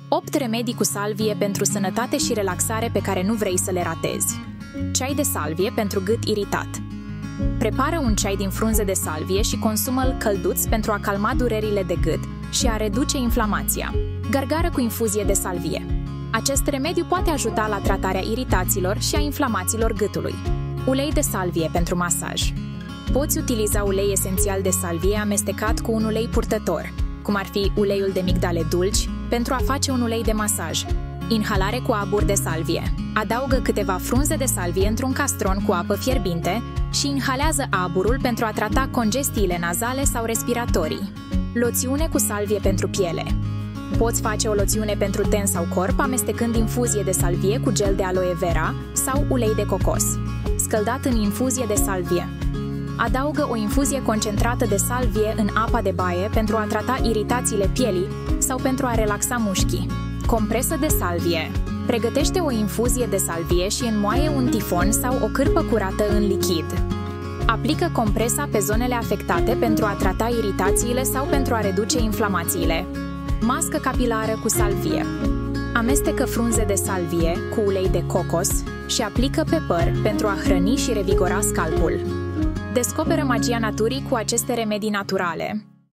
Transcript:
8 remedii cu salvie pentru sănătate și relaxare pe care nu vrei să le ratezi. Ceai de salvie pentru gât iritat. Prepară un ceai din frunze de salvie și consumă-l călduț pentru a calma durerile de gât și a reduce inflamația. Gargară cu infuzie de salvie. Acest remediu poate ajuta la tratarea iritațiilor și a inflamațiilor gâtului. Ulei de salvie pentru masaj. Poți utiliza ulei esențial de salvie amestecat cu un ulei purtător, cum ar fi uleiul de migdale dulci, pentru a face un ulei de masaj. Inhalare cu abur de salvie. Adaugă câteva frunze de salvie într-un castron cu apă fierbinte și inhalează aburul pentru a trata congestiile nazale sau respiratorii. Loțiune cu salvie pentru piele. Poți face o loțiune pentru ten sau corp amestecând infuzie de salvie cu gel de aloe vera sau ulei de cocos. Scăldat în infuzie de salvie. Adaugă o infuzie concentrată de salvie în apa de baie pentru a trata iritațiile pielii sau pentru a relaxa mușchii. Compresă de salvie. Pregătește o infuzie de salvie și înmoaie un tifon sau o cârpă curată în lichid. Aplică compresa pe zonele afectate pentru a trata iritațiile sau pentru a reduce inflamațiile. Mască capilară cu salvie. Amestecă frunze de salvie cu ulei de cocos și aplică pe păr pentru a hrăni și revigora scalpul. Descoperă magia naturii cu aceste remedii naturale.